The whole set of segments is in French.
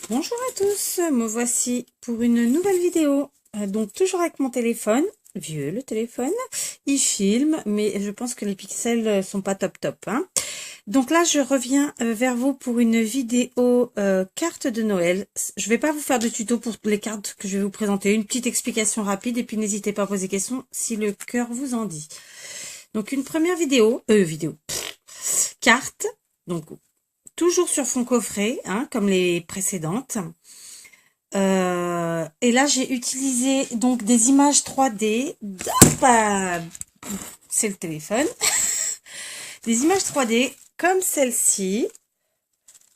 Bonjour à tous, me voici pour une nouvelle vidéo. Donc toujours avec mon téléphone, vieux le téléphone, il filme, mais je pense que les pixels sont pas top top, hein. Donc là je reviens vers vous pour une vidéo carte de Noël. Je vais pas vous faire de tuto pour les cartes que je vais vous présenter, une petite explication rapide et puis n'hésitez pas à poser des questions si le cœur vous en dit. Donc une première carte, donc toujours sur fond coffret, hein, comme les précédentes. Et là, j'ai utilisé donc des images 3D. C'est le téléphone. Des images 3D comme celle-ci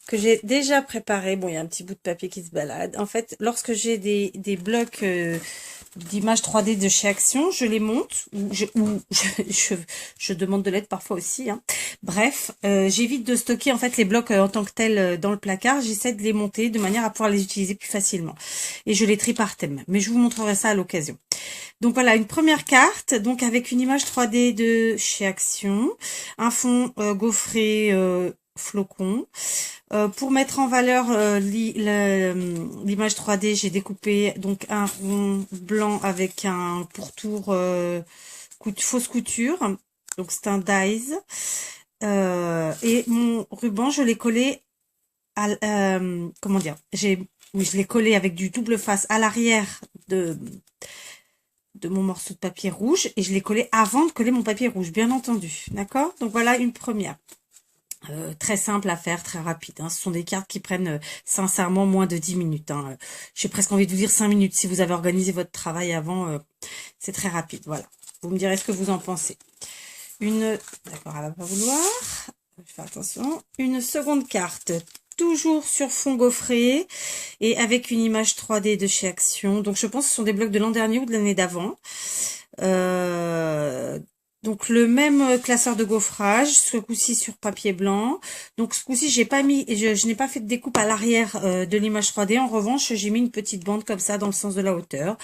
que j'ai déjà préparées. Bon, il y a un petit bout de papier qui se balade. En fait, lorsque j'ai des blocs d'images 3D de chez Action, je les monte ou je demande de l'aide parfois aussi, hein. Bref, j'évite de stocker en fait les blocs en tant que tels dans le placard. J'essaie de les monter de manière à pouvoir les utiliser plus facilement. Et je les trie par thème. Mais je vous montrerai ça à l'occasion. Donc voilà, une première carte, donc avec une image 3D de chez Action, un fond gaufré flocon. Pour mettre en valeur l'image 3D, j'ai découpé donc un rond blanc avec un pourtour fausse couture. Donc c'est un dies. Et mon ruban, je l'ai collé à, comment dire, je l'ai collé avec du double face à l'arrière de mon morceau de papier rouge et je l'ai collé avant de coller mon papier rouge, bien entendu. D'accord? Donc voilà une première. Très simple à faire, très rapide, hein. Ce sont des cartes qui prennent sincèrement moins de 10 minutes, hein. J'ai presque envie de vous dire 5 minutes. Si vous avez organisé votre travail avant, c'est très rapide. Voilà. Vous me direz ce que vous en pensez. D'accord, elle va pas vouloir. Je vais faire attention. Une seconde carte, toujours sur fond gaufré et avec une image 3D de chez Action. Donc je pense que ce sont des blocs de l'an dernier ou de l'année d'avant. Donc le même classeur de gaufrage, ce coup-ci sur papier blanc. Donc ce coup-ci, je n'ai pas fait de découpe à l'arrière de l'image 3D. En revanche, j'ai mis une petite bande comme ça dans le sens de la hauteur.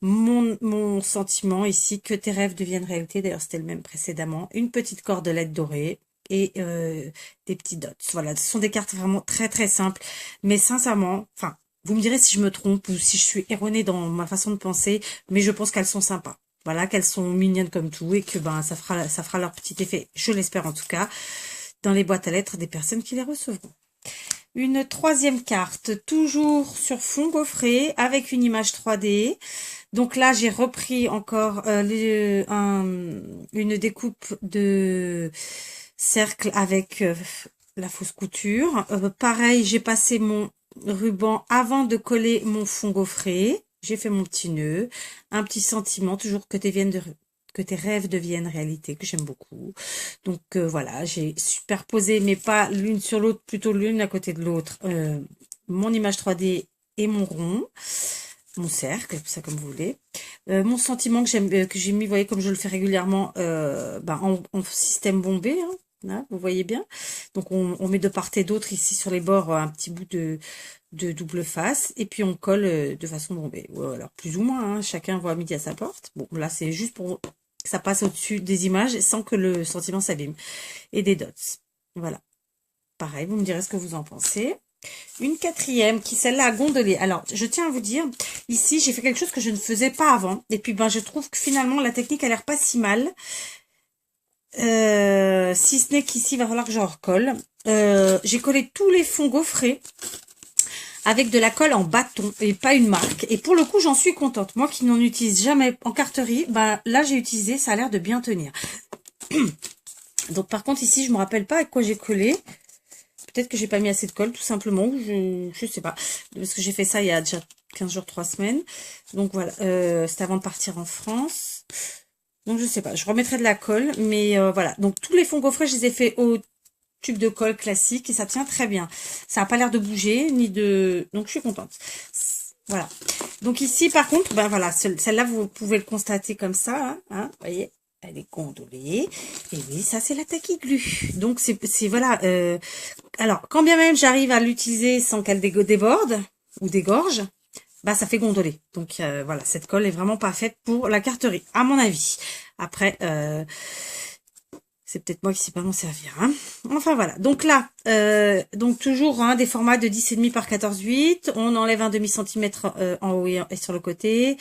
Mon sentiment ici, que tes rêves deviennent réalité. D'ailleurs, c'était le même précédemment. Une petite cordelette dorée et des petits dots. Voilà, ce sont des cartes vraiment très très simples. Mais sincèrement, enfin, vous me direz si je me trompe ou si je suis erronée dans ma façon de penser, mais je pense qu'elles sont sympas. Voilà, qu'elles sont mignonnes comme tout et que ça fera leur petit effet, je l'espère en tout cas, dans les boîtes à lettres des personnes qui les recevront. Une troisième carte, toujours sur fond gaufré, avec une image 3D. Donc là, j'ai repris encore une découpe de cercle avec la fausse couture. Pareil, j'ai passé mon ruban avant de coller mon fond gaufré. J'ai fait mon petit nœud, un petit sentiment, toujours que tes rêves deviennent réalité, que j'aime beaucoup. Donc voilà, j'ai superposé, mais pas l'une sur l'autre, plutôt l'une à côté de l'autre, mon image 3D et mon rond, mon cercle, ça comme vous voulez. Mon sentiment que j'ai mis, vous voyez, comme je le fais régulièrement, en système bombé, hein. Là, vous voyez bien. Donc on met de part et d'autre ici sur les bords un petit bout de double face et puis on colle de façon bombée. Alors plus ou moins, hein, chacun voit midi à sa porte. Bon, là c'est juste pour que ça passe au-dessus des images sans que le sentiment s'abîme. Et des dots. Voilà. Pareil, vous me direz ce que vous en pensez. Une quatrième qui, celle-là, a gondolé. Alors, je tiens à vous dire, ici, j'ai fait quelque chose que je ne faisais pas avant. Et puis, je trouve que finalement, la technique a l'air pas si mal. Si ce n'est qu'ici, il va falloir que je recolle. J'ai collé tous les fonds gaufrés avec de la colle en bâton et pas une marque. Et pour le coup, j'en suis contente. Moi qui n'en utilise jamais en carterie, là, j'ai utilisé, ça a l'air de bien tenir. Donc, par contre, ici, je me rappelle pas avec quoi j'ai collé. Peut-être que j'ai pas mis assez de colle, tout simplement, ou je sais pas. Parce que j'ai fait ça il y a déjà 15 jours, 3 semaines. Donc voilà, c'était avant de partir en France. Donc je sais pas, je remettrai de la colle, mais voilà. Donc tous les fonds gaufrés, je les ai fait au tube de colle classique et ça tient très bien. Ça n'a pas l'air de bouger, ni de... Donc je suis contente. Voilà. Donc ici, par contre, voilà, celle-là, vous pouvez le constater comme ça, hein, vous voyez. Elle est gondolée. Et oui, ça, c'est la taquiglu. Donc, c'est voilà. Alors, quand bien même j'arrive à l'utiliser sans qu'elle déborde ou dégorge, ça fait gondoler. Donc, voilà, cette colle est vraiment pas faite pour la carterie, à mon avis. Après, C'est peut-être moi qui sais pas m'en servir. Hein. Enfin voilà. Donc là, donc toujours des formats de 10,5 par 14,8. On enlève un demi-centimètre en haut et sur le côté.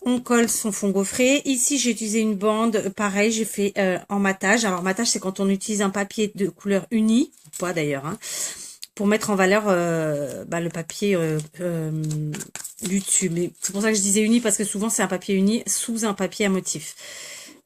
On colle son fond gaufré. Ici, j'ai utilisé une bande. Pareil, j'ai fait en matage. Alors matage, c'est quand on utilise un papier de couleur unie, ou pas d'ailleurs, hein, pour mettre en valeur le papier du dessus. Mais c'est pour ça que je disais uni, parce que souvent c'est un papier uni sous un papier à motif.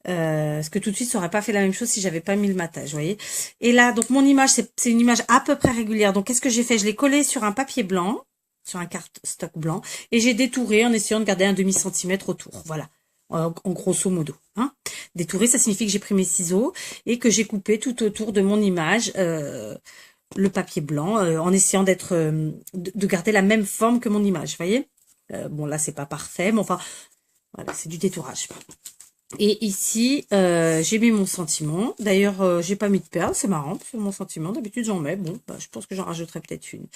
Parce que tout de suite, ça aurait pas fait la même chose si j'avais pas mis le matage, vous voyez. Et là, donc mon image, c'est une image à peu près régulière. Donc qu'est-ce que j'ai fait? Je l'ai collé sur un papier blanc, sur un cardstock blanc, et j'ai détouré en essayant de garder un demi-centimètre autour. Voilà, en grosso modo. Hein. Détouré, ça signifie que j'ai pris mes ciseaux et que j'ai coupé tout autour de mon image le papier blanc, en essayant de garder la même forme que mon image, vous voyez. Bon là, c'est pas parfait, mais enfin, voilà, c'est du détourage. Et ici, j'ai mis mon sentiment. D'ailleurs, j'ai pas mis de perles, c'est marrant, sur mon sentiment. D'habitude, j'en mets. Bon, je pense que j'en rajouterai peut-être une.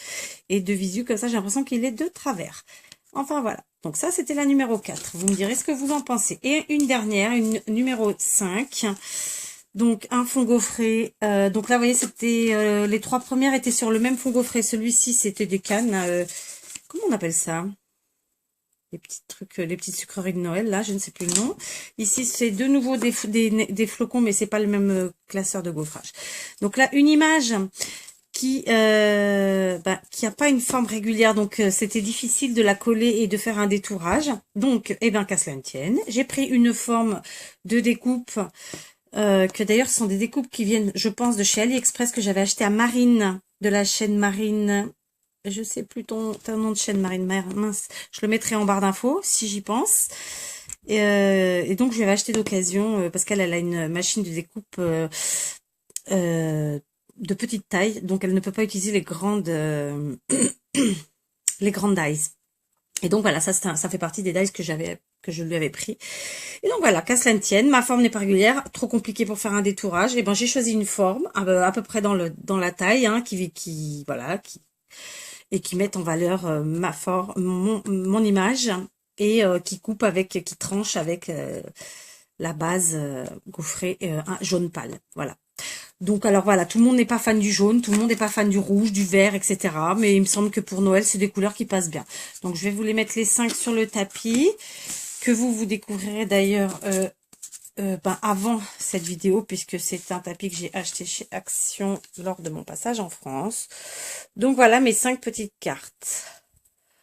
Et de visu, comme ça, j'ai l'impression qu'il est de travers. Enfin, voilà. Donc ça, c'était la numéro 4. Vous me direz ce que vous en pensez. Et une dernière, une numéro 5. Donc, un fond gaufré. Donc là, vous voyez, c'était les 3 premières étaient sur le même fond gaufré. Celui-ci, c'était des cannes. Comment on appelle ça? Les petits trucs, les petites sucreries de Noël, là, je ne sais plus le nom. Ici, c'est de nouveau des flocons, mais c'est pas le même classeur de gaufrage. Donc là, une image qui a pas une forme régulière, donc c'était difficile de la coller et de faire un détourage. Donc, qu'à cela ne tienne, j'ai pris une forme de découpe, que d'ailleurs, ce sont des découpes qui viennent, je pense, de chez AliExpress, que j'avais acheté à Marine, de la chaîne Marine. Je sais plus ton nom de chaîne, Marine, mince. Je le mettrai en barre d'infos, si j'y pense. Et donc, je l'avais acheté d'occasion, parce qu'elle a une machine de découpe de petite taille. Donc, elle ne peut pas utiliser les grandes les grandes dies. Et donc, voilà, ça fait partie des dies que je lui avais pris. Et donc, voilà, qu'à cela ne tienne, ma forme n'est pas régulière, trop compliqué pour faire un détourage. Et j'ai choisi une forme, à peu près dans la taille, hein, et qui mettent en valeur mon image et qui tranche avec la base gaufrée un jaune pâle. Voilà. Donc alors voilà, tout le monde n'est pas fan du jaune, tout le monde n'est pas fan du rouge, du vert, etc. Mais il me semble que pour Noël, c'est des couleurs qui passent bien. Donc je vais vous les mettre les 5 sur le tapis, que vous découvrirez d'ailleurs avant cette vidéo, puisque c'est un tapis que j'ai acheté chez Action lors de mon passage en France. Donc voilà mes 5 petites cartes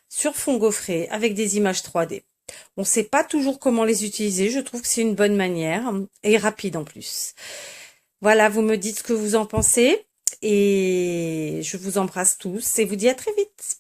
sur fond gaufré avec des images 3D. On ne sait pas toujours comment les utiliser, je trouve que c'est une bonne manière et rapide en plus. Voilà, vous me dites ce que vous en pensez et je vous embrasse tous et vous dis à très vite.